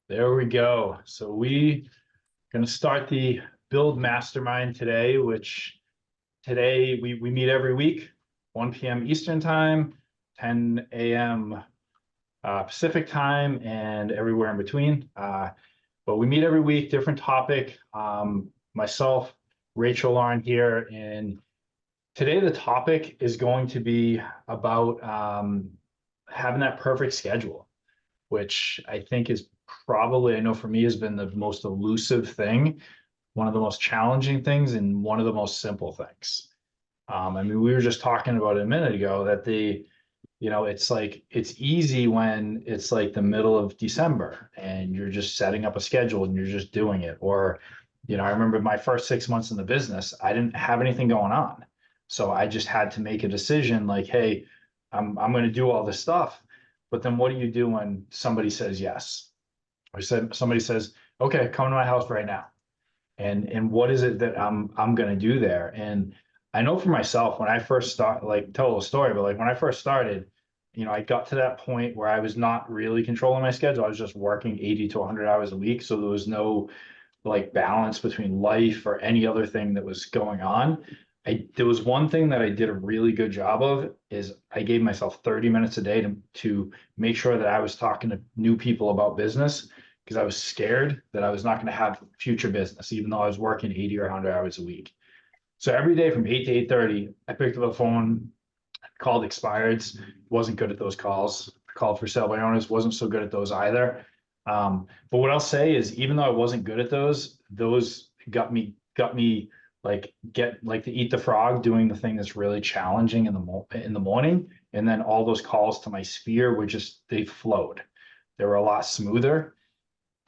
There we go. So we going to start the Build Mastermind today, which today we meet every week, 1 p.m. Eastern time, 10 a.m. Pacific time, and everywhere in between. But we meet every week, different topic. Myself, Rachael are here, and today the topic is going to be about having that perfect schedule, which I think is probably, I know for me, has been the most elusive thing, one of the most challenging things, and one of the most simple things. I mean, we were just talking about it a minute ago that it's like, it's easy when it's like the middle of December and you're just setting up a schedule and you're just doing it. Or, I remember my first 6 months in the business, I didn't have anything going on. So I just had to make a decision like, hey, I'm going to do all this stuff. But then what do you do when somebody says yes? Or somebody says, okay, come to my house right now. And what is it that I'm going to do there? And I know for myself, when I first tell a little story, but like when I first started, I got to that point where I was not really controlling my schedule. I was just working 80 to 100 hours a week. So there was no like balance between life or any other thing that was going on. There was one thing that I did a really good job of is I gave myself 30 minutes a day to make sure that I was talking to new people about business, because I was scared that I was not going to have future business, even though I was working 80 or 100 hours a week. So every day from 8 to 8:30, I picked up the phone, called expireds, wasn't good at those calls. Called for sale by owners, wasn't so good at those either. But what I'll say is, even though I wasn't good at those got me like to eat the frog, doing the thing that's really challenging in the morning. And then all those calls to my sphere were they flowed. They were a lot smoother.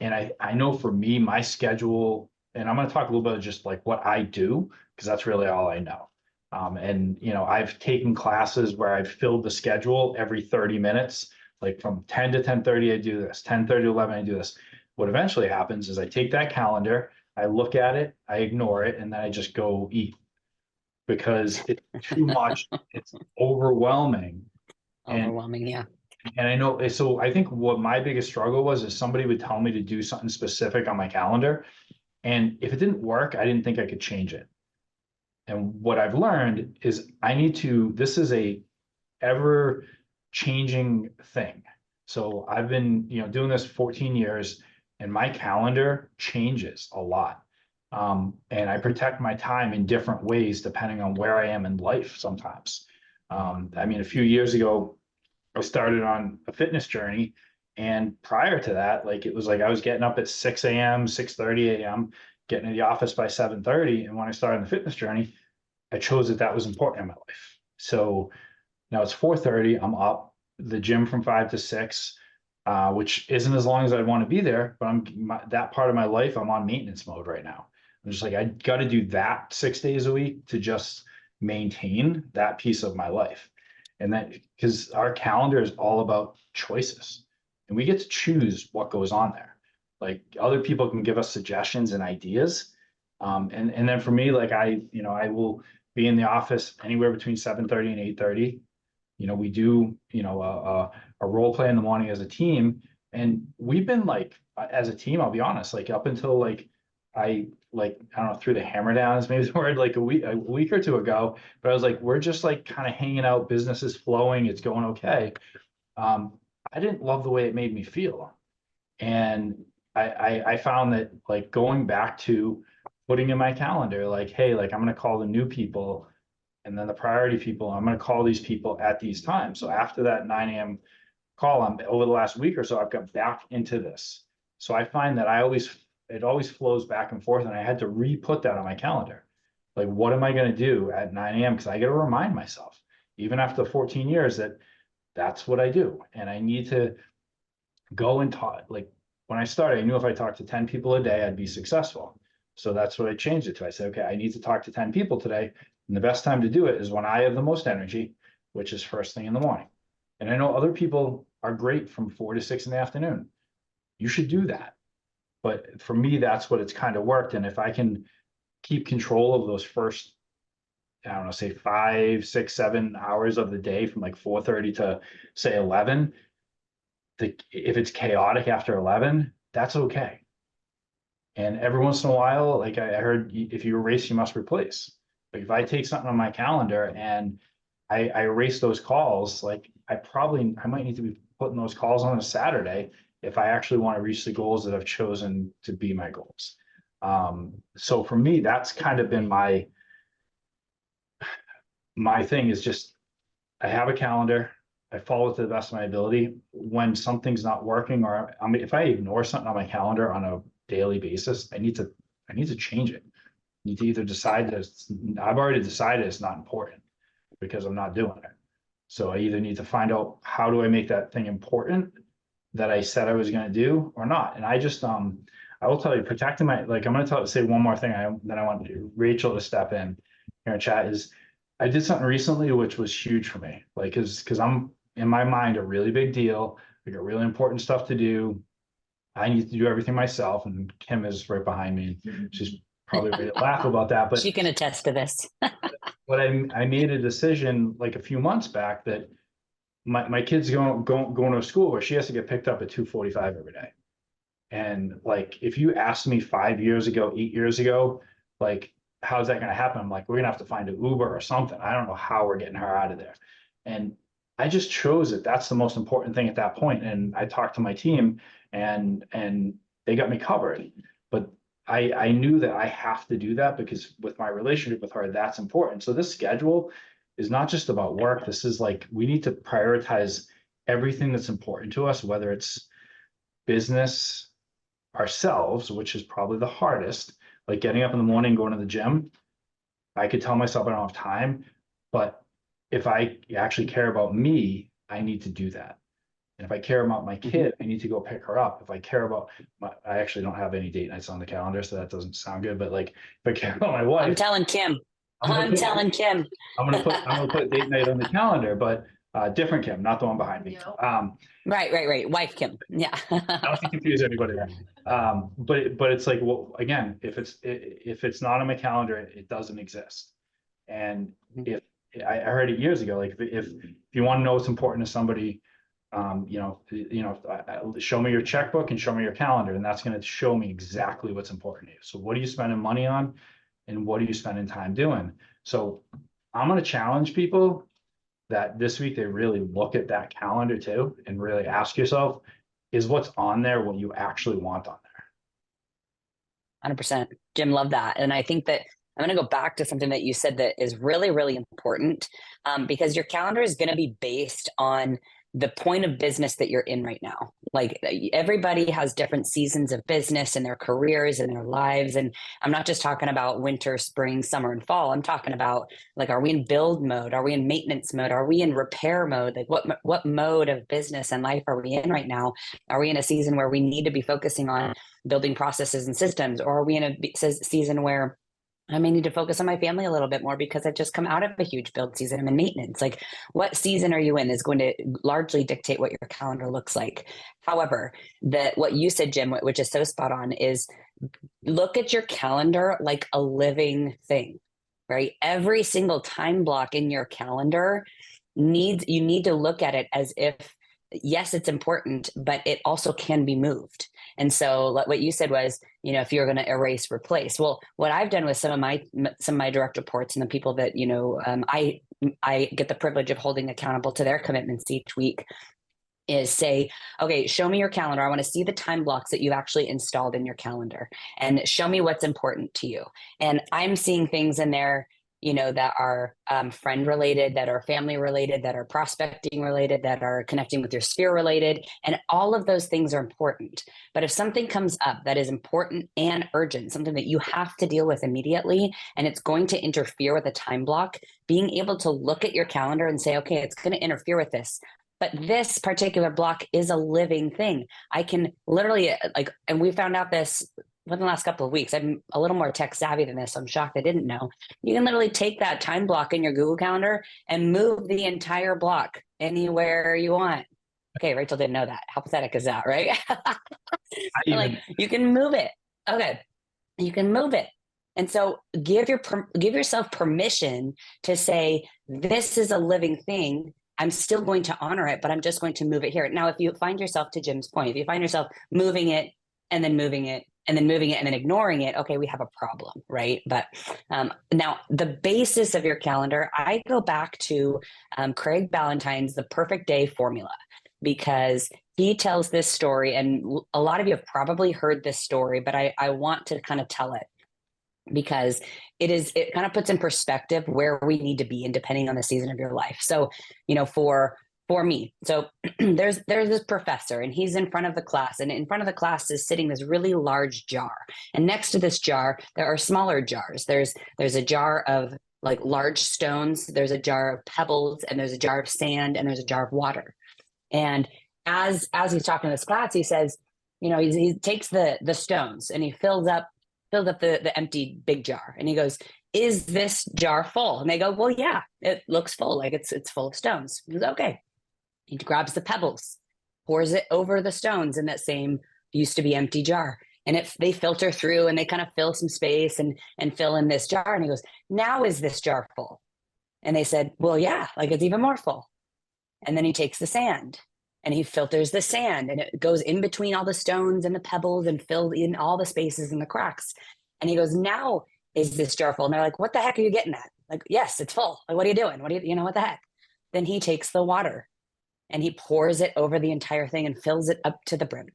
And I know for me, my schedule, and I'm going to talk a little bit of just like what I do, because that's really all I know. I've taken classes where I've filled the schedule every 30 minutes, like from 10 to 10:30, I do this, 10:30 to 11, I do this. What eventually happens is I take that calendar, I look at it, I ignore it, and then I just go eat, because it's too much. It's overwhelming. Overwhelming, yeah. And I know, so I think what my biggest struggle was is somebody would tell me to do something specific on my calendar. And if it didn't work, I didn't think I could change it. And what I've learned is this is a ever changing thing. So I've been, doing this 14 years, and my calendar changes a lot. And I protect my time in different ways, depending on where I am in life sometimes. A few years ago, I started on a fitness journey. And prior to that, like, it was like I was getting up at 6 a.m., 6:30 a.m., getting to the office by 7:30. And when I started the fitness journey, I chose that was important in my life. So now it's 4:30, I'm up, the gym from 5 to 6, which isn't as long as I'd want to be there, but that part of my life, I'm on maintenance mode right now. I'm just like, I got to do that 6 days a week to just maintain that piece of my life. And that, because our calendar is all about choices, and we get to choose what goes on there. Like, other people can give us suggestions and ideas. And then for me, like, I will be in the office anywhere between 7:30 and 8:30. We do, a role play in the morning as a team. And we've been like, as a team, I'll be honest, like up until I don't know, threw the hammer down is maybe the word, like a week or two ago, but I was like, we're just like kind of hanging out, business is flowing, it's going okay. I didn't love the way it made me feel. And I found that, like, going back to putting in my calendar, like, hey, like, I'm going to call the new people, and then the priority people, I'm going to call these people at these times. So after that 9 a.m. call, over the last week or so, I've got back into this. So I find that it always flows back and forth, and I had to re-put that on my calendar. Like, what am I going to do at 9 a.m.? Because I got to remind myself, even after 14 years, that's what I do. And I need to go and talk. Like, when I started, I knew if I talked to 10 people a day, I'd be successful. So that's what I changed it to. I said, okay, I need to talk to 10 people today. And the best time to do it is when I have the most energy, which is first thing in the morning. And I know other people are great from 4 to 6 in the afternoon. You should do that. But for me, that's what it's kind of worked. And if I can keep control of those first I don't know, say 5, 6, 7 hours of the day from like 4:30 to say 11, if it's chaotic after 11, that's okay. And every once in a while, like I heard, if you erase, you must replace. Like if I take something on my calendar and I erase those calls, like I might need to be putting those calls on a Saturday if I actually want to reach the goals that I've chosen to be my goals. So for me, that's kind of been my thing is just, I have a calendar. I follow it to the best of my ability. When something's not working, or if I ignore something on my calendar on a daily basis, I need to change it. I need to either decide that I've already decided it's not important because I'm not doing it. So I either need to find out how do I make that thing important that I said I was going to do or not. And I just, I will tell you, protecting my, like, I'm going to say one more thing. Then I want Rachel to step in here and chat is, I did something recently, which was huge for me. Like, cause I'm in my mind, a really big deal. I got really important stuff to do. I need to do everything myself. And Kim is right behind me. She's probably ready to laugh about that, but She can attest to this. but I made a decision like a few months back that my kid's going to a school where she has to get picked up at 2:45 every day. And like, if you asked me 5 years ago, 8 years ago, like, how's that going to happen? I'm like, we're going to have to find an Uber or something. I don't know how we're getting her out of there. And I just chose it. That's the most important thing at that point. And I talked to my team and they got me covered. But I knew that I have to do that because with my relationship with her, that's important. So this schedule is not just about work. This is like, we need to prioritize everything that's important to us, whether it's business, ourselves, which is probably the hardest, like getting up in the morning, going to the gym. I could tell myself I don't have time, but if I actually care about me, I need to do that. And if I care about my kid, I need to go pick her up. If I care about I actually don't have any date nights on the calendar, so that doesn't sound good. But like, if I care about my wife, I'm telling Kim. I'm telling Kim. I'm gonna put date night on the calendar, but different Kim, not the one behind me. Right. Wife Kim. Yeah. Not to confuse anybody there. But it's like, well, again, if it's not on my calendar, it doesn't exist. And if I heard it years ago, like if you want to know what's important to somebody, show me your checkbook and show me your calendar, and that's going to show me exactly what's important to you. So what are you spending money on, and what are you spending time doing? So I'm going to challenge people that this week they really look at that calendar too, and really ask yourself, is what's on there what you actually want on there? 100%. Jim, love that. And I think that I'm going to go back to something that you said that is really, really important, because your calendar is going to be based on the point of business that you're in right now. Like, everybody has different seasons of business in their careers and their lives. And I'm not just talking about winter, spring, summer, and fall. I'm talking about, like, are we in build mode? Are we in maintenance mode? Are we in repair mode? Like, what mode of business and life are we in right now? Are we in a season where we need to be focusing on building processes and systems? Or are we in a season where I may need to focus on my family a little bit more because I've just come out of a huge build season? I'm in maintenance. Like, what season are you in is going to largely dictate what your calendar looks like. However, what you said, Jim, which is so spot on, is look at your calendar like a living thing, right? Every single time block in your calendar you need to look at it as if, yes, it's important, but it also can be moved. And so what you said was, if you're going to erase, replace. Well, what I've done with some of my direct reports and the people that, I get the privilege of holding accountable to their commitments each week is say, okay, show me your calendar. I want to see the time blocks that you've actually installed in your calendar, and show me what's important to you. And I'm seeing things in there, that are friend related, that are family related, that are prospecting related, that are connecting with your sphere related. And all of those things are important. But if something comes up that is important and urgent, something that you have to deal with immediately, and it's going to interfere with a time block, being able to look at your calendar and say, okay, it's going to interfere with this. But this particular block is a living thing. I can literally, and we found out this within the last couple of weeks. I'm a little more tech savvy than this, so I'm shocked I didn't know. You can literally take that time block in your Google Calendar and move the entire block anywhere you want. Okay, Rachel didn't know that. How pathetic is that, right? Like, you can move it. Okay, you can move it. And so give yourself permission to say, this is a living thing. I'm still going to honor it, but I'm just going to move it here. Now, if you find yourself, to Jim's point, if you find yourself moving it and then moving it and then moving it and then ignoring it, okay, we have a problem, right? But now the basis of your calendar, I go back to Craig Ballantyne's The Perfect Day Formula, because he tells this story, and a lot of you have probably heard this story, but I want to kind of tell it, because it kind of puts in perspective where we need to be in depending on the season of your life. So, for me, so there's this professor, and he's in front of the class, and in front of the class is sitting this really large jar. And next to this jar, there are smaller jars. There's a jar of like large stones, there's a jar of pebbles, and there's a jar of sand, and there's a jar of water. And as he's talking to this class, he says, he takes the stones and he fills up the empty big jar, and he goes, "Is this jar full?" And they go, "Well, yeah, it looks full, like it's full of stones." He goes, "Okay." He grabs the pebbles, pours it over the stones in that same used to be empty jar, and they filter through and they kind of fill some space and fill in this jar. And he goes, "Now is this jar full?" And they said, "Well, yeah, like it's even more full." And then he takes the sand and he filters the sand, and it goes in between all the stones and the pebbles and fills in all the spaces and the cracks. And he goes, "Now is this jar full?" And they're like, "What the heck are you getting at?" Like, "Yes, it's full. Like, what are you doing? What the heck?" Then he takes the water and he pours it over the entire thing and fills it up to the brim.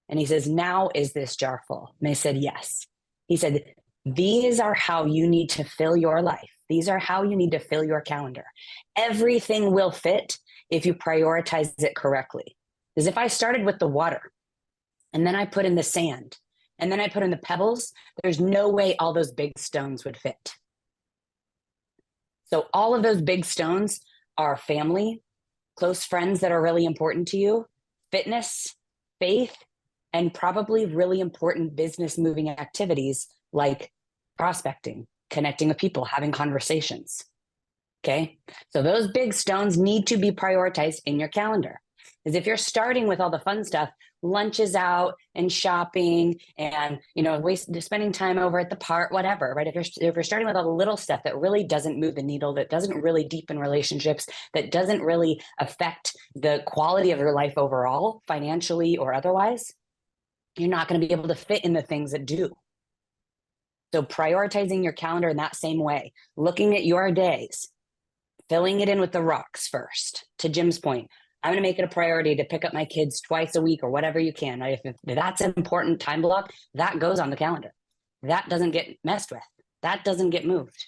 And he says, "Now is this jar full?" And they said, "Yes." He said, "These are how you need to fill your life. These are how you need to fill your calendar. Everything will fit if you prioritize it correctly." Because if I started with the water and then I put in the sand and then I put in the pebbles, there's no way all those big stones would fit. So all of those big stones are family, close friends that are really important to you, fitness, faith, and probably really important business moving activities like prospecting, connecting with people, having conversations. Okay. So those big stones need to be prioritized in your calendar. Because if you're starting with all the fun stuff, lunches out and shopping and, spending time over at the park, whatever, right? If you're starting with all the little stuff that really doesn't move the needle, that doesn't really deepen relationships, that doesn't really affect the quality of your life overall, financially or otherwise, you're not going to be able to fit in the things that do. So prioritizing your calendar in that same way, looking at your days, filling it in with the rocks first. To Jim's point, I'm going to make it a priority to pick up my kids twice a week or whatever you can. Right? If that's an important time block, that goes on the calendar. That doesn't get messed with. That doesn't get moved.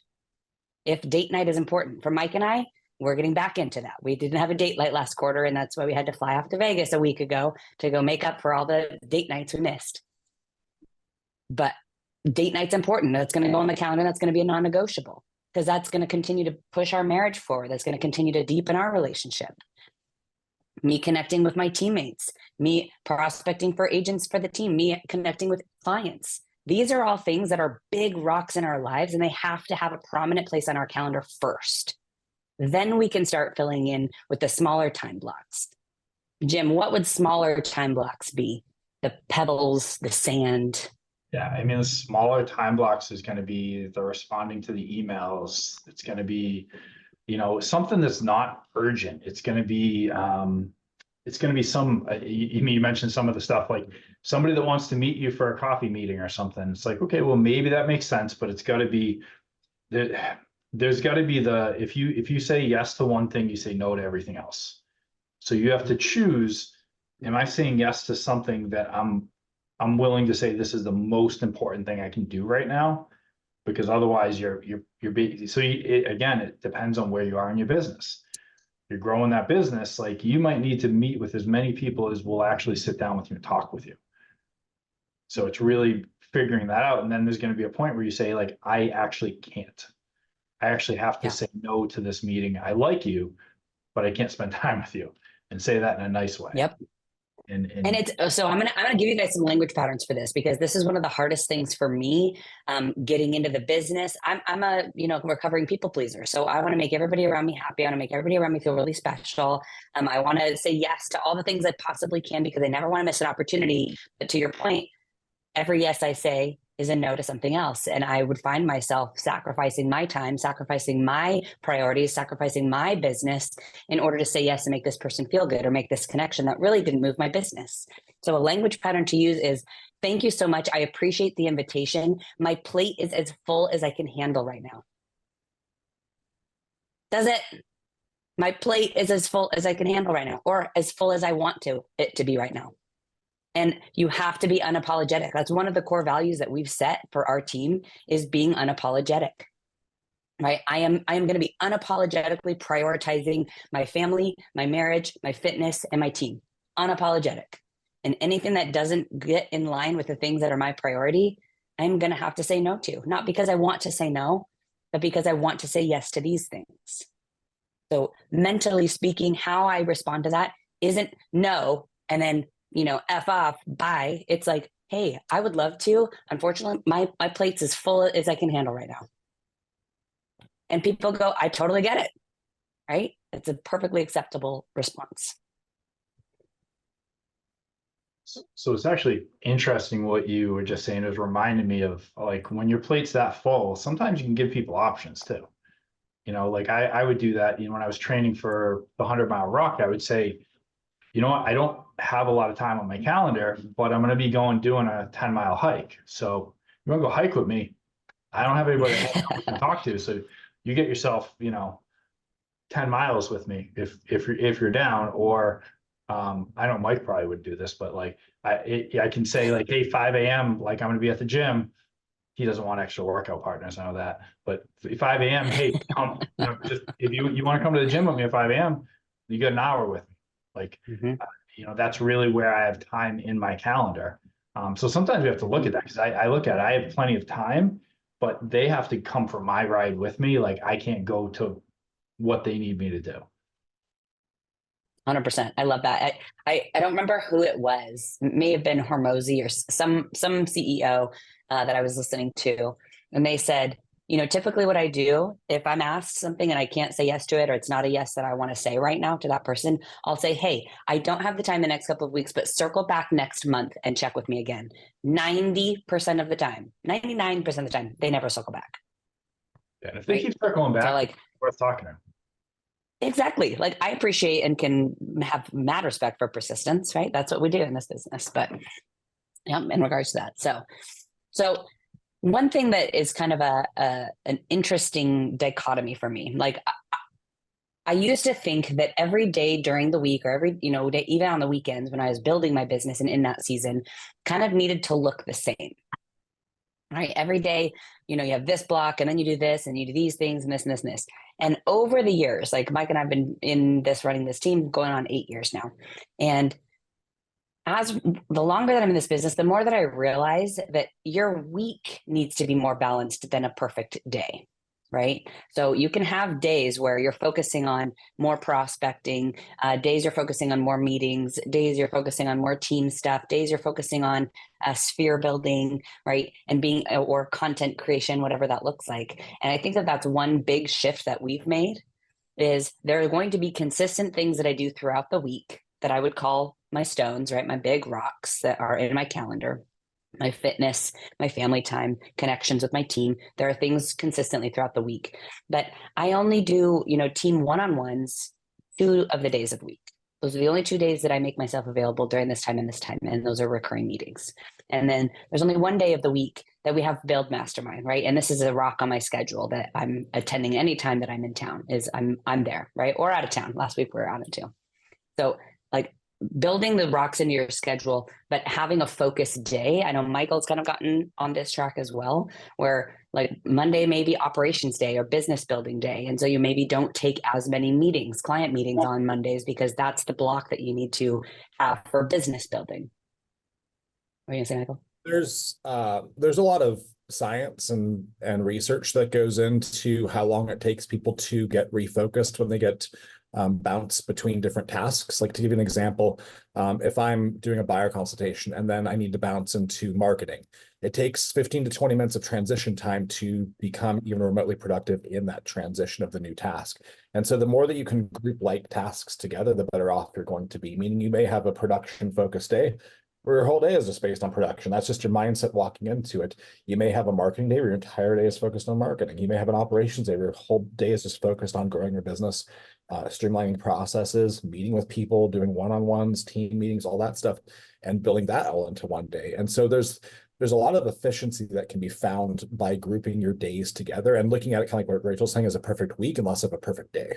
If date night is important for Mike and I, we're getting back into that. We didn't have a date night last quarter, and that's why we had to fly off to Vegas a week ago to go make up for all the date nights we missed. But date night's important. That's going to go on the calendar. That's going to be a non-negotiable, because that's going to continue to push our marriage forward. That's going to continue to deepen our relationship. Me connecting with my teammates, me prospecting for agents for the team, me connecting with clients. These are all things that are big rocks in our lives, and they have to have a prominent place on our calendar first. Then we can start filling in with the smaller time blocks. Jim, what would smaller time blocks be? The pebbles, the sand. Yeah, the smaller time blocks is going to be the responding to the emails. It's going to be, something that's not urgent. It's going to be some, you mentioned some of the stuff, like somebody that wants to meet you for a coffee meeting or something. It's like, okay, well, maybe that makes sense, but it's got to be there's got to be if you say yes to one thing, you say no to everything else. So you have to choose, am I saying yes to something that I'm willing to say this is the most important thing I can do right now? Because otherwise you're busy. So again, it depends on where you are in your business. You're growing that business, like you might need to meet with as many people as will actually sit down with you and talk with you. So it's really figuring that out. And then there's going to be a point where you say, like, I actually can't. I actually have to say no to this meeting. I like you, but I can't spend time with you, and say that in a nice way. Yep. And it's, so I'm gonna give you guys some language patterns for this, because this is one of the hardest things for me, getting into the business. I'm a recovering people pleaser, so I want to make everybody around me happy. I want to make everybody around me feel really special. I want to say yes to all the things I possibly can, because I never want to miss an opportunity. But to your point, every yes I say is a no to something else. And I would find myself sacrificing my time, sacrificing my priorities, sacrificing my business in order to say yes and make this person feel good or make this connection that really didn't move my business. So a language pattern to use is, thank you so much. I appreciate the invitation. My plate is as full as I can handle right now. Does it? My plate is as full as I can handle right now, or as full as I want it to be right now. And you have to be unapologetic. That's one of the core values that we've set for our team, is being unapologetic, right? I am going to be unapologetically prioritizing my family, my marriage, my fitness, and my team. Unapologetic. And anything that doesn't get in line with the things that are my priority, I'm going to have to say no to. Not because I want to say no, but because I want to say yes to these things. So mentally speaking, how I respond to that isn't no, and then, F off, bye. It's like, hey, I would love to. Unfortunately, my plate's as full as I can handle right now. And people go, I totally get it, right? It's a perfectly acceptable response. So it's actually interesting what you were just saying. It was reminding me of, like, when your plate's that full, sometimes you can give people options too. Like I would do that, when I was training for the 100-mile ruck, I would say, you know what, I don't have a lot of time on my calendar, but I'm going to be doing a 10-mile hike. So you want to go hike with me? I don't have anybody to talk to. So you get yourself, 10 miles with me if you're down. Or I know Mike probably would do this, but like I can say, like, hey, 5 a.m., like, I'm going to be at the gym. He doesn't want extra workout partners, I know that. But 5 a.m., hey, come, just if you want to come to the gym with me at 5 a.m., you get an hour with me. Like, that's really where I have time in my calendar. So sometimes we have to look at that, because I look at it, I have plenty of time, but they have to come for my ride with me. Like, I can't go to what they need me to do. 100%. I love that. I don't remember who it was. It may have been Hormozy or some CEO that I was listening to. And they said, typically what I do, if I'm asked something and I can't say yes to it, or it's not a yes that I want to say right now to that person, I'll say, hey, I don't have the time the next couple of weeks, but circle back next month and check with me again. 90% of the time, 99% of the time, they never circle back. Yeah, if they keep circling back, so, like, worth talking to. Exactly. Like, I appreciate and can have mad respect for persistence, right? That's what we do in this business. But in regards to that. So one thing that is kind of an interesting dichotomy for me, like, I used to think that every day during the week, or every, day, even on the weekends when I was building my business and in that season, kind of needed to look the same. Right. Every day, you have this block, and then you do this, and you do these things, and this, and this, and this. And over the years, like, Mike and I've been running this team going on 8 years now. And as the longer that I'm in this business, the more that I realize that your week needs to be more balanced than a perfect day. Right. So you can have days where you're focusing on more prospecting, days you're focusing on more meetings, days you're focusing on more team stuff, days you're focusing on sphere building, right? And or content creation, whatever that looks like. And I think that that's one big shift that we've made, is there are going to be consistent things that I do throughout the week that I would call my stones, right? My big rocks that are in my calendar. My fitness, my family time, connections with my team. There are things consistently throughout the week, but I only do, team one-on-ones 2 of the days of the week. Those are the only 2 days that I make myself available during this time and this time. And those are recurring meetings. And then there's only 1 day of the week that we have BUILD Mastermind, right? And this is a rock on my schedule that I'm attending anytime that I'm in town, is I'm there, right? Or out of town. Last week we were out of town. So, like, building the rocks into your schedule, but having a focused day. I know Michael's kind of gotten on this track as well, where, like, Monday may be operations day or business building day. And so you maybe don't take as many meetings, client meetings on Mondays, because that's the block that you need to have for business building. What are you gonna say, Michael? There's a lot of science and research that goes into how long it takes people to get refocused when they get bounce between different tasks. Like, to give you an example, if I'm doing a buyer consultation and then I need to bounce into marketing, it takes 15 to 20 minutes of transition time to become even remotely productive in that transition of the new task. And so the more that you can group like tasks together, the better off you're going to be. Meaning, you may have a production focused day, where your whole day is just based on production. That's just your mindset walking into it. You may have a marketing day where your entire day is focused on marketing. You may have an operations day where your whole day is just focused on growing your business, streamlining processes, meeting with people, doing one-on-ones, team meetings, all that stuff, and building that all into one day. And so there's a lot of efficiency that can be found by grouping your days together and looking at it kind of like what Rachel's saying is a perfect week and less of a perfect day.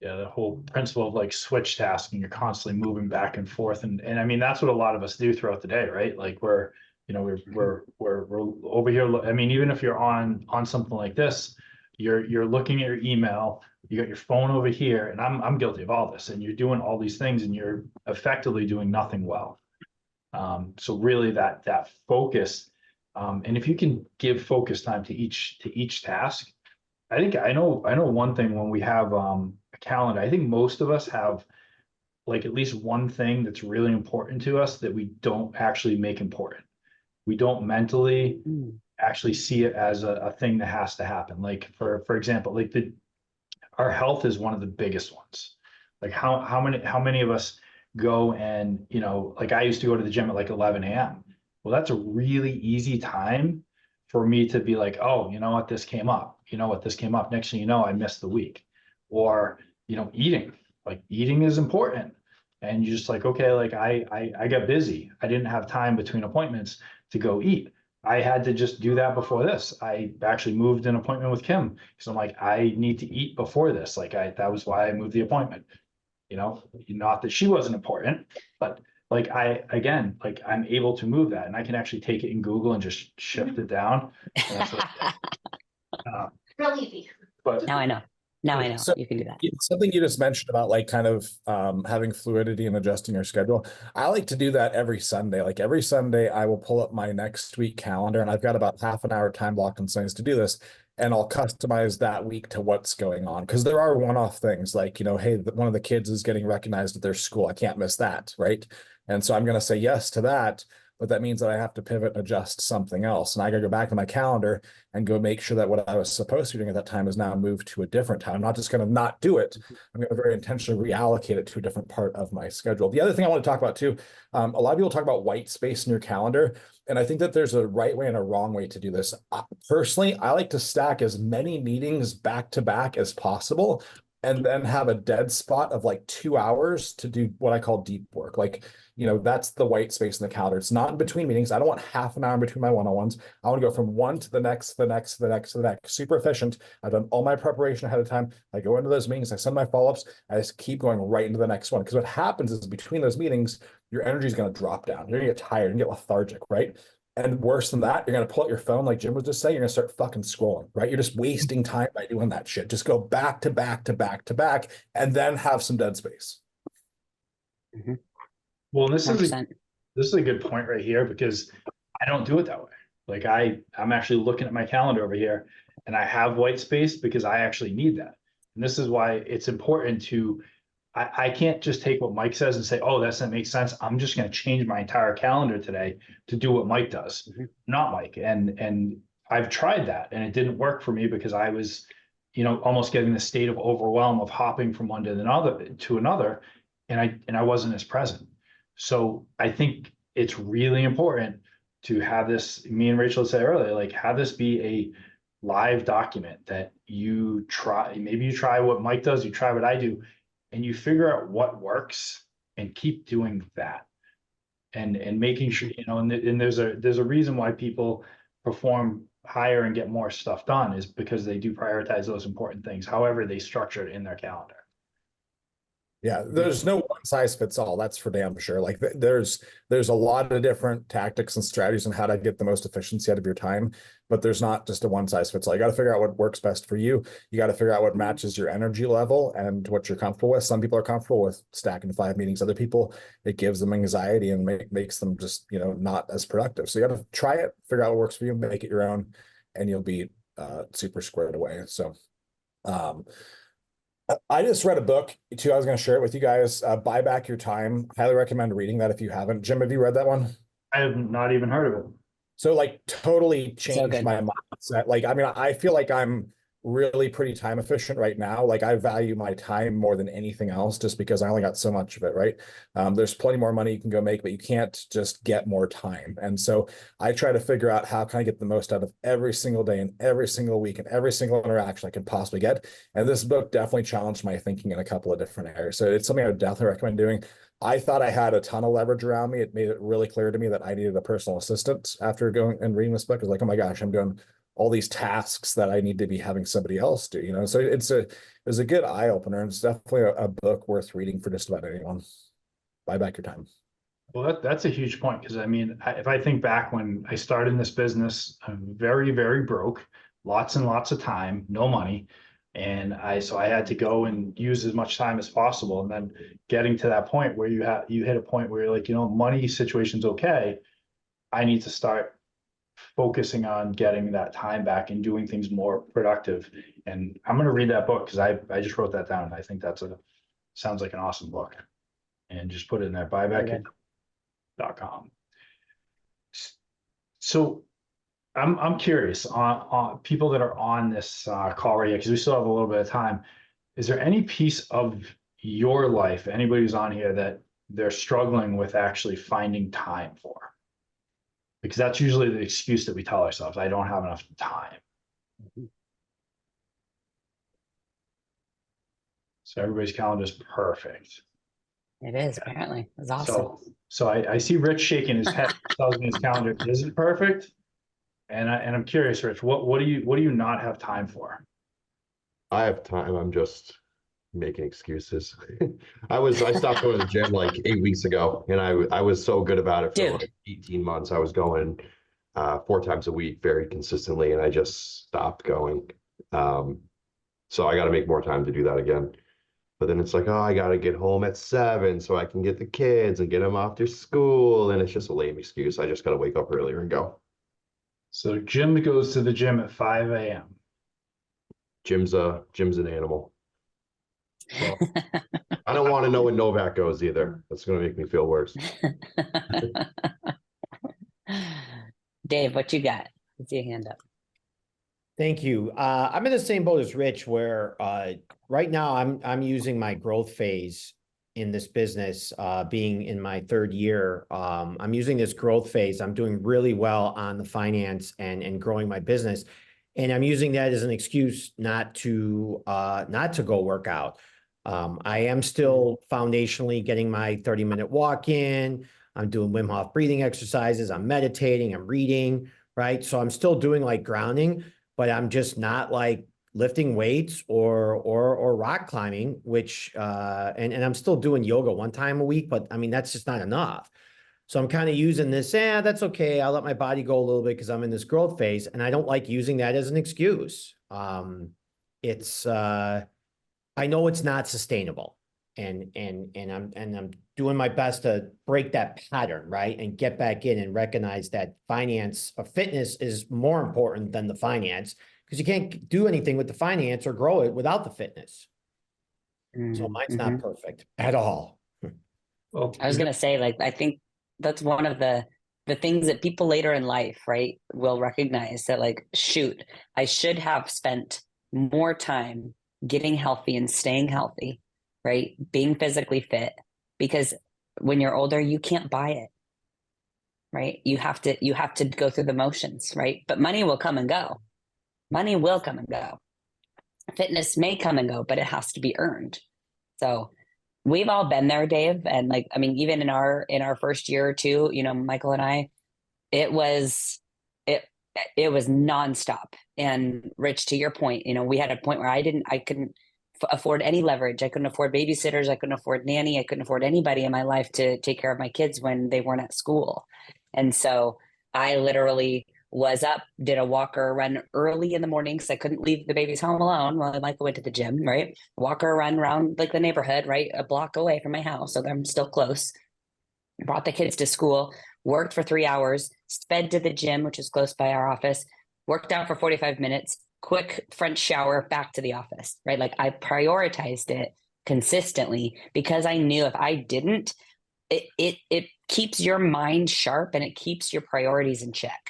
Yeah, the whole principle of like switch tasking, you're constantly moving back and forth. And I mean, that's what a lot of us do throughout the day, right? Like we're over here. I mean, even if you're on something like this, you're looking at your email, you got your phone over here, and I'm guilty of all this, and you're doing all these things and you're effectively doing nothing well. So really that focus, and if you can give focus time to each task, I know one thing when we have a calendar, I think most of us have like at least one thing that's really important to us that we don't actually make important. We don't mentally actually see it as a thing that has to happen. Like for example, like our health is one of the biggest ones. Like how many of us go and, like I used to go to the gym at like 11 a.m. Well, that's a really easy time for me to be like, oh, you know what, this came up. You know what, this came up. Next thing you know, I missed the week. Or, eating. Like eating is important. And you're just like, okay, like I got busy. I didn't have time between appointments to go eat. I had to just do that before this. I actually moved an appointment with Kim because I'm like, I need to eat before this. Like that was why I moved the appointment. Not that she wasn't important, but like I'm able to move that and I can actually take it in Google and just shift it down. And that's what I did. Real easy. But Now I know. Now I know So you can do that. something you just mentioned about like kind of having fluidity and adjusting your schedule. I like to do that every Sunday. Like every Sunday, I will pull up my next week calendar and I've got about half an hour time blocked on Sundays to do this. And I'll customize that week to what's going on. Because there are one-off things like, hey, one of the kids is getting recognized at their school. I can't miss that, right? And so I'm going to say yes to that. But that means that I have to pivot and adjust something else. And I got to go back to my calendar and go make sure that what I was supposed to be doing at that time is now moved to a different time. I'm not just going to not do it. I'm going to very intentionally reallocate it to a different part of my schedule. The other thing I want to talk about too, a lot of people talk about white space in your calendar. And I think that there's a right way and a wrong way to do this. Personally, I like to stack as many meetings back to back as possible and then have a dead spot of like 2 hours to do what I call deep work. Like, that's the white space in the calendar. It's not in between meetings. I don't want half an hour in between my one-on-ones. I want to go from one to the next, the next, the next, the next. Super efficient. I've done all my preparation ahead of time. I go into those meetings. I send my follow-ups. I just keep going right into the next one. Because what happens is between those meetings, your energy is going to drop down. You're going to get tired and get lethargic, right? And worse than that, you're going to pull out your phone, like Jim was just saying, you're going to start fucking scrolling, right? You're just wasting time by doing that shit. Just go back to back to back to back, and then have some dead space. Mm-hmm. Well, this 100%. is a good point right here because I don't do it that way. Like I'm actually looking at my calendar over here and I have white space because I actually need that. And this is why it's important to, I can't just take what Mike says and say, oh, that makes sense. I'm just going to change my entire calendar today to do what Mike does, not Mike. And I've tried that and it didn't work for me because I was, almost getting the state of overwhelm of hopping from one to another. And I wasn't as present. So I think it's really important to have this, me and Rachel said earlier, like have this be a live document that you try. Maybe you try what Mike does, you try what I do, and you figure out what works and keep doing that. And making sure, and there's a reason why people perform higher and get more stuff done is because they do prioritize those important things, however they structure it in their calendar. Yeah, there's no one size fits all. That's for damn sure. Like there's a lot of different tactics and strategies on how to get the most efficiency out of your time, but there's not just a one size fits all. You got to figure out what works best for you. You got to figure out what matches your energy level and what you're comfortable with. Some people are comfortable with stacking 5 meetings. Other people, it gives them anxiety and makes them just, not as productive. So you got to try it, figure out what works for you, make it your own, and you'll be super squared away. So, I just read a book too. I was going to share it with you guys. Buy Back Your Time. Highly recommend reading that if you haven't. Jim, have you read that one? I have not even heard of it. So like totally changed my mindset. Like, I mean, I feel like I'm really pretty time efficient right now. Like I value my time more than anything else just because I only got so much of it, right? There's plenty more money you can go make, but you can't just get more time. And so I try to figure out how can I get the most out of every single day and every single week and every single interaction I can possibly get. And this book definitely challenged my thinking in a couple of different areas. So it's something I would definitely recommend doing. I thought I had a ton of leverage around me. It made it really clear to me that I needed a personal assistant after going and reading this book. I was like, oh my gosh, I'm doing all these tasks that I need to be having somebody else do, you know? So it was a good eye opener. It's definitely a book worth reading for just about anyone. Buy back your time. Well, that's a huge point, because I mean, if I think back when I started in this business, I'm very, very broke, lots and lots of time, no money. And so I had to go and use as much time as possible. And then getting to that point where you hit a point where you're like, you know, money situation's okay. I need to start focusing on getting that time back and doing things more productive. And I'm going to read that book because I just wrote that down. And I think sounds like an awesome book. And just put it in there, buyback.com. So I'm curious on people that are on this call right here, because we still have a little bit of time. Is there any piece of your life, anybody who's on here, that they're struggling with actually finding time for? Because that's usually the excuse that we tell ourselves. I don't have enough time. So everybody's calendar is perfect. It is, apparently. It's awesome. So I see Rich shaking his head, tells me his calendar isn't perfect. And I'm curious, Rich, what do you not have time for? I have time. I'm just making excuses. I stopped going to the gym like 8 weeks ago, and I was so good about it for like 18 months. I was going 4 times a week very consistently, and I just stopped going. So I got to make more time to do that again. But then it's like, oh, I got to get home at 7 so I can get the kids and get them off their school. And it's just a lame excuse. I just got to wake up earlier and go. So Jim goes to the gym at 5 a.m. Jim's an animal. Well, I don't want to know when Novak goes either. That's going to make me feel worse. Dave, what you got? Let's see your hand up. Thank you. I'm in the same boat as Rich, where right now I'm using my growth phase in this business, being in my 3rd year. I'm using this growth phase. I'm doing really well on the finance and growing my business. And I'm using that as an excuse not to go work out. I am still foundationally getting my 30-minute walk in. I'm doing Wim Hof breathing exercises. I'm meditating, I'm reading, right? So I'm still doing like grounding, but I'm just not like lifting weights or rock climbing, which and I'm still doing yoga 1 time a week, but I mean, that's just not enough. So I'm kind of using this, that's okay. I'll let my body go a little bit because I'm in this growth phase, and I don't like using that as an excuse. I know it's not sustainable, and I'm doing my best to break that pattern, right? And get back in and recognize that fitness is more important than the finance, because you can't do anything with the finance or grow it without the fitness. So mine's not perfect at all. Well, I was going to say, like, I think that's one of the things that people later in life, right, will recognize that, like, shoot, I should have spent more time getting healthy and staying healthy, right? Being physically fit, because when you're older, you can't buy it, right? You have to go through the motions, right? But money will come and go. Money will come and go. Fitness may come and go, but it has to be earned. So we've all been there, Dave. And like, I mean, even in our first year or two, you know, Michael and I, it was nonstop. And Rich, to your point, you know, we had a point where I couldn't afford any leverage. I couldn't afford babysitters. I couldn't afford nanny. I couldn't afford anybody in my life to take care of my kids when they weren't at school. And so I literally was up, did a walk or a run early in the morning because I couldn't leave the babies home alone while Michael went to the gym, right? Walk or run around like the neighborhood, right? A block away from my house. So I'm still close. Brought the kids to school, worked for 3 hours, sped to the gym, which is close by our office, worked out for 45 minutes, quick French shower, back to the office, right? Like I prioritized it consistently because I knew if I didn't, it keeps your mind sharp and it keeps your priorities in check.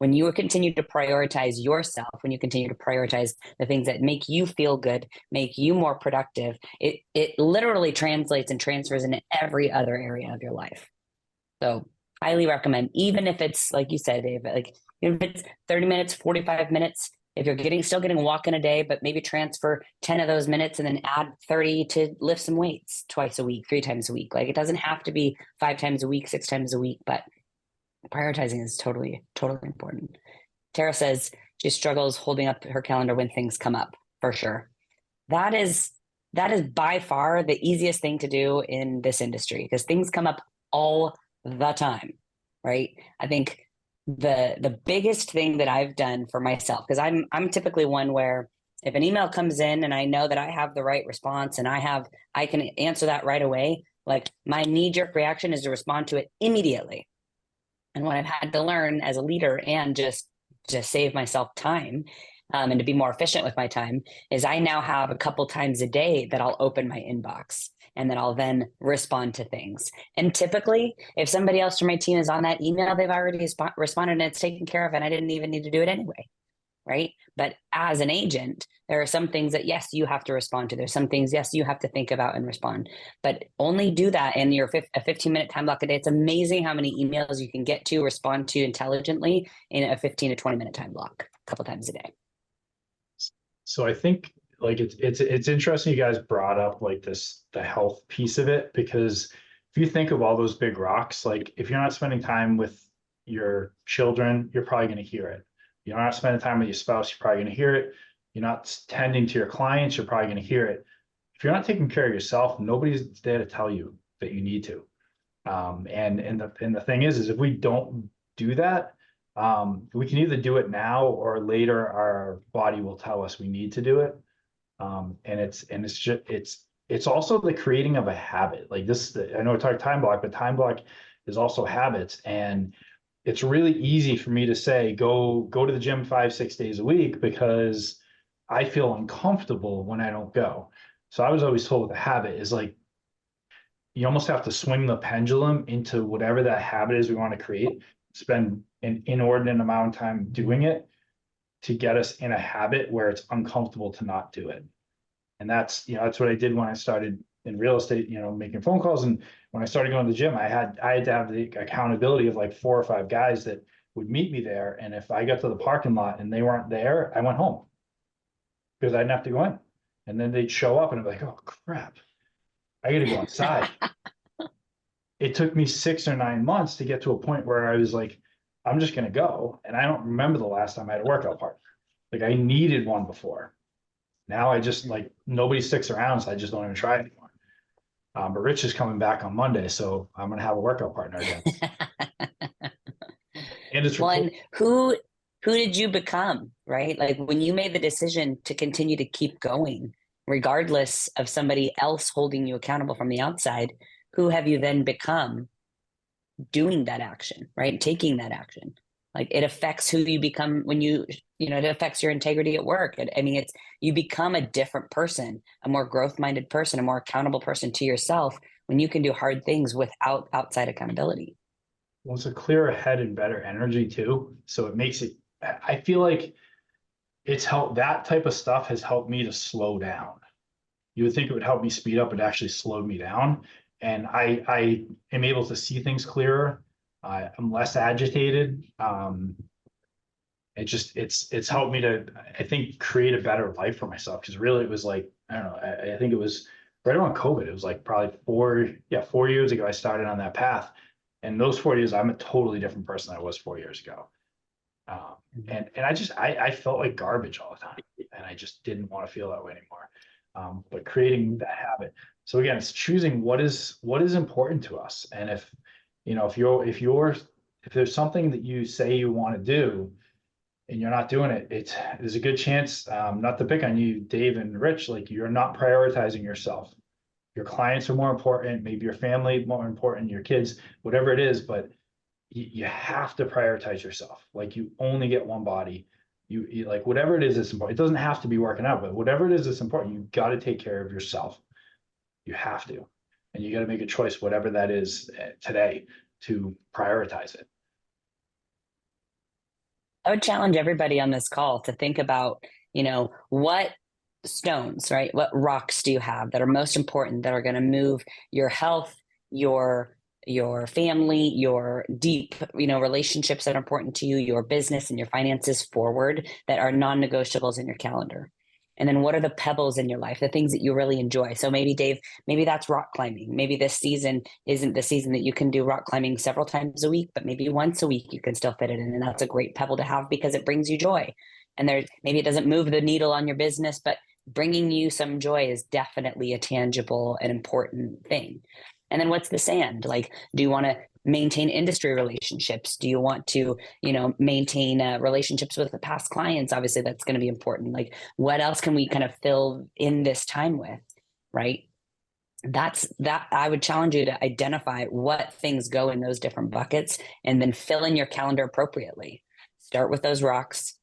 When you continue to prioritize yourself, when you continue to prioritize the things that make you feel good, make you more productive, it literally translates and transfers into every other area of your life. So highly recommend, even if it's like you said, Dave, like even if it's 30 minutes, 45 minutes, if you're still getting a walk in a day, but maybe transfer 10 of those minutes and then add 30 to lift some weights twice a week, 3 times a week. Like it doesn't have to be 5 times a week, 6 times a week, but prioritizing is totally important. Tara says she struggles holding up her calendar when things come up, for sure. That is by far the easiest thing to do in this industry, because things come up all the time, right? I think the biggest thing that I've done for myself, because I'm typically one where if an email comes in and I know that I have the right response and I can answer that right away, like my knee-jerk reaction is to respond to it immediately. And what I've had to learn as a leader and just save myself time and to be more efficient with my time is I now have a couple times a day that I'll open my inbox and then I'll then respond to things. And typically, if somebody else from my team is on that email, they've already responded and it's taken care of and I didn't even need to do it anyway, right? But as an agent, there are some things that, yes, you have to respond to. There's some things, yes, you have to think about and respond. But only do that in your a 15-minute time block a day. It's amazing how many emails you can get to, respond to intelligently in a 15 to 20-minute time block a couple times a day. So I think like it's interesting you guys brought up like the health piece of it, because if you think of all those big rocks, like if you're not spending time with your children, you're probably going to hear it. You're not spending time with your spouse, you're probably going to hear it. You're not tending to your clients, you're probably going to hear it. If you're not taking care of yourself, nobody's there to tell you that you need to. And the thing is if we don't do that, we can either do it now or later our body will tell us we need to do it. It's also the creating of a habit. Like this, I know we talked time block, but time block is also habits. And it's really easy for me to say, go to the gym 5-6 days a week because I feel uncomfortable when I don't go. So I was always told the habit is like, you almost have to swing the pendulum into whatever that habit is we want to create, spend an inordinate amount of time doing it to get us in a habit where it's uncomfortable to not do it. And that's what I did when I started in real estate, making phone calls. And when I started going to the gym, I had to have the accountability of like 4 or 5 guys that would meet me there. And if I got to the parking lot and they weren't there, I went home because I didn't have to go in. And then they'd show up and I'd be like, oh crap, I got to go inside. It took me 6 or 9 months to get to a point where I was like, I'm just going to go. And I don't remember the last time I had a workout partner. Like I needed one before. Now I just like nobody sticks around, so I just don't even try anymore. But Rich is coming back on Monday, so I'm gonna have a workout partner again. And it's One, who did you become, right? Like when you made the decision to continue to keep going, regardless of somebody else holding you accountable from the outside, who have you then become doing that action, right? Taking that action. Like it affects who you become when it affects your integrity at work. You become a different person, a more growth-minded person, a more accountable person to yourself when you can do hard things without outside accountability. Well, it's a clearer head and better energy too. So it makes it, I feel like it's helped, that type of stuff has helped me to slow down. You would think it would help me speed up, but it actually slowed me down. And I am able to see things clearer. I'm less agitated. It's helped me to, I think, create a better life for myself. Because really it was like, I don't know, I think it was right around COVID. It was like probably 4 years ago I started on that path. And those 4 years, I'm a totally different person than I was 4 years ago. And I felt like garbage all the time. And I just didn't want to feel that way anymore. But creating that habit. So again, it's choosing what is important to us. And if there's something that you say you want to do and you're not doing it, there's a good chance, not to pick on you, Dave and Rich, like you're not prioritizing yourself. Your clients are more important, maybe your family more important, your kids, whatever it is, but you have to prioritize yourself. Like you only get one body. You like whatever it is that's important. It doesn't have to be working out, but whatever it is that's important, you got to take care of yourself. You have to. And you got to make a choice, whatever that is today, to prioritize it. I would challenge everybody on this call to think about, what stones, right? What rocks do you have that are most important, that are going to move your health, your family, your deep, relationships that are important to you, your business and your finances forward, that are non-negotiables in your calendar. And then what are the pebbles in your life, the things that you really enjoy? So maybe Dave, maybe that's rock climbing. Maybe this season isn't the season that you can do rock climbing several times a week, but maybe once a week you can still fit it in. And that's a great pebble to have because it brings you joy. And maybe it doesn't move the needle on your business, but bringing you some joy is definitely a tangible and important thing. And then what's the sand? Like, do you want to maintain industry relationships? Do you want to, maintain relationships with the past clients? Obviously, that's going to be important. Like, what else can we kind of fill in this time with, right? That I would challenge you to identify what things go in those different buckets and then fill in your calendar appropriately. Start with those rocks,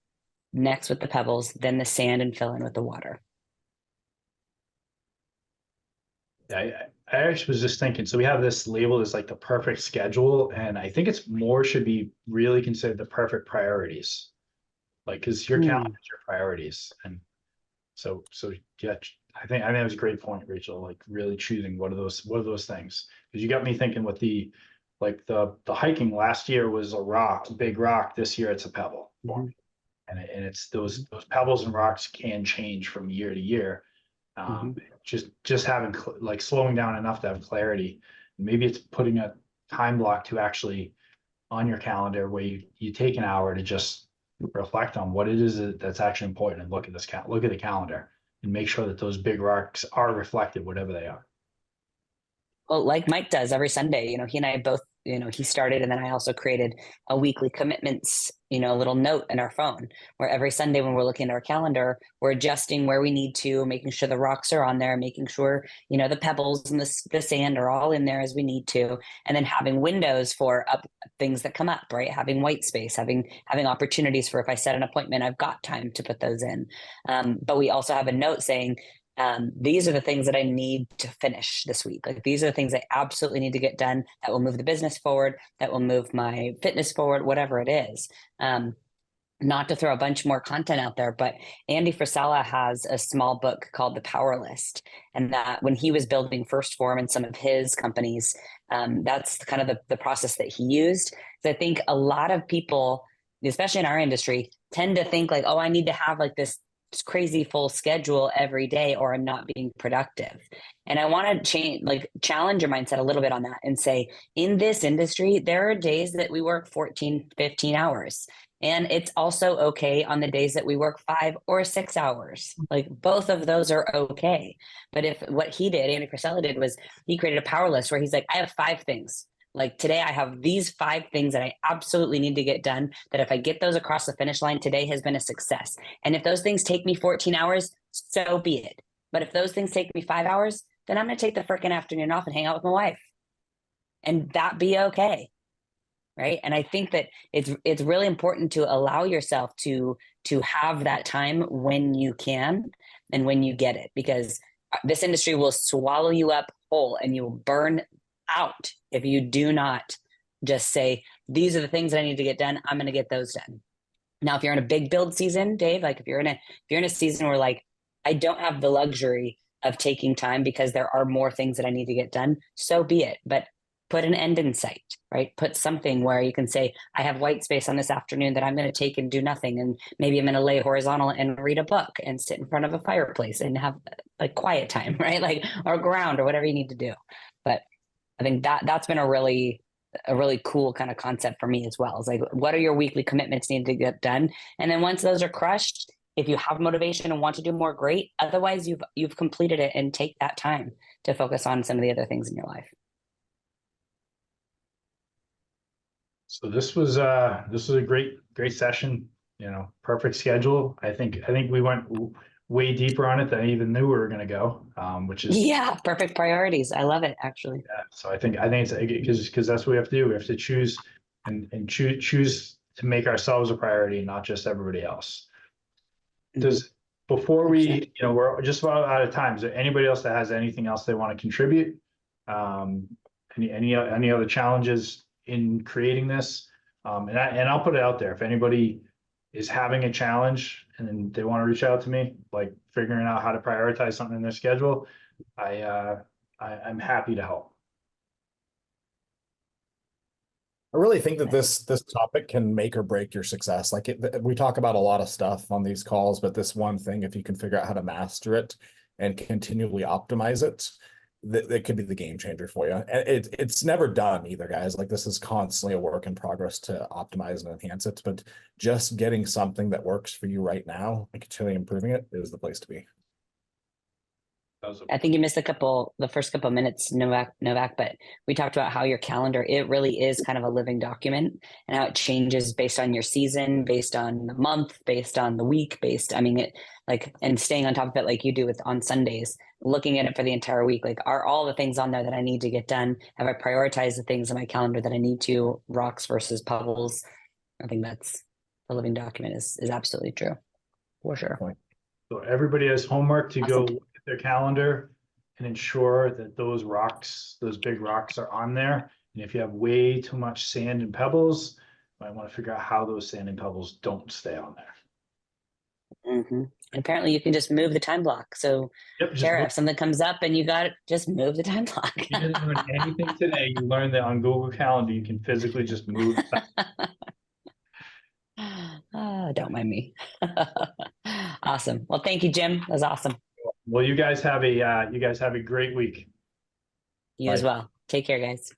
next with the pebbles, then the sand, and fill in with the water. I actually was just thinking, so we have this labeled as like the perfect schedule, and I think should be really considered the perfect priorities. Like, because your calendar is your priorities. And so yeah, I think that was a great point, Rachel, like really choosing what are those things. Because you got me thinking with the hiking last year was a big rock. This year it's a pebble. And it's those pebbles and rocks can change from year to year. Just having slowing down enough to have clarity. Maybe it's putting a time block to actually on your calendar where you take an hour to just reflect on what it is that's actually important, and look at the calendar and make sure that those big rocks are reflected, whatever they are. Well, like Mike does every Sunday, he and I both, he started, and then I also created a weekly commitments, little note in our phone where every Sunday when we're looking at our calendar, we're adjusting where we need to, making sure the rocks are on there, making sure, the pebbles and the sand are all in there as we need to. And then having windows for things that come up, right? Having white space, having opportunities for if I set an appointment, I've got time to put those in. But we also have a note saying, these are the things that I need to finish this week. Like, these are the things I absolutely need to get done that will move the business forward, that will move my fitness forward, whatever it is. Not to throw a bunch more content out there, but Andy Frisella has a small book called The Power List. And that when he was building First Form and some of his companies, that's kind of the process that he used. So I think a lot of people, especially in our industry, tend to think like, oh, I need to have like this crazy full schedule every day or I'm not being productive. And I want to challenge your mindset a little bit on that and say, in this industry, there are days that we work 14, 15 hours. And it's also okay on the days that we work 5 or 6 hours. Like, both of those are okay. But if what he did, Andy Frisella did, was he created a power list where he's like, I have 5 things. Like, today I have these 5 things that I absolutely need to get done, that if I get those across the finish line, today has been a success. And if those things take me 14 hours, so be it. But if those things take me 5 hours, then I'm going to take the freaking afternoon off and hang out with my wife. And that be okay. Right. And I think that it's really important to allow yourself to have that time when you can and when you get it, because this industry will swallow you up whole and you will burn out if you do not just say, these are the things that I need to get done, I'm going to get those done. Now, if you're in a big build season, Dave, like if you're in a season where like, I don't have the luxury of taking time because there are more things that I need to get done, so be it. But put an end in sight, right? Put something where you can say, I have white space on this afternoon that I'm going to take and do nothing. And maybe I'm going to lay horizontal and read a book and sit in front of a fireplace and have like quiet time, right? Like, or ground or whatever you need to do. But I think that's been a really cool kind of concept for me as well. It's like, what are your weekly commitments need to get done? And then once those are crushed, if you have motivation and want to do more, great. Otherwise, you've completed it, and take that time to focus on some of the other things in your life. So this was a great session. Perfect schedule. I think we went way deeper on it than I even knew we were going to go, which is perfect priorities. I love it, actually. Yeah, so I think it's because that's what we have to do. We have to choose and choose to make ourselves a priority, not just everybody else. Before we, we're just about out of time. Is there anybody else that has anything else they want to contribute? Any other challenges in creating this? And I'll put it out there. If anybody is having a challenge and then they want to reach out to me, like figuring out how to prioritize something in their schedule, I'm happy to help. I really think that this topic can make or break your success. Like we talk about a lot of stuff on these calls, but this one thing, if you can figure out how to master it and continually optimize it, that could be the game changer for you. And it's never done either, guys. Like this is constantly a work in progress to optimize and enhance it. But just getting something that works for you right now and continually improving it is the place to be. I think you missed the first couple of minutes, Novak, but we talked about how your calendar, it really is kind of a living document and how it changes based on your season, based on the month, based on the week, and staying on top of it like you do on Sundays, looking at it for the entire week. Like, are all the things on there that I need to get done? Have I prioritized the things in my calendar that I need to? Rocks versus pebbles. I think that's the living document is absolutely true. For sure. So everybody has homework to Awesome. go look at their calendar and ensure that those big rocks are on there. And if you have way too much sand and pebbles, you might want to figure out how those sand and pebbles don't stay on there. Mm-hmm. And apparently you can just move the time block. So Tara, if something comes up and you got it, just move the time block. You didn't learn anything today. You learned that on Google Calendar, you can physically just move. Don't mind me. Awesome. Well, thank you, Jim. That was awesome. Well, you guys have a great week. You as well. Take care, guys.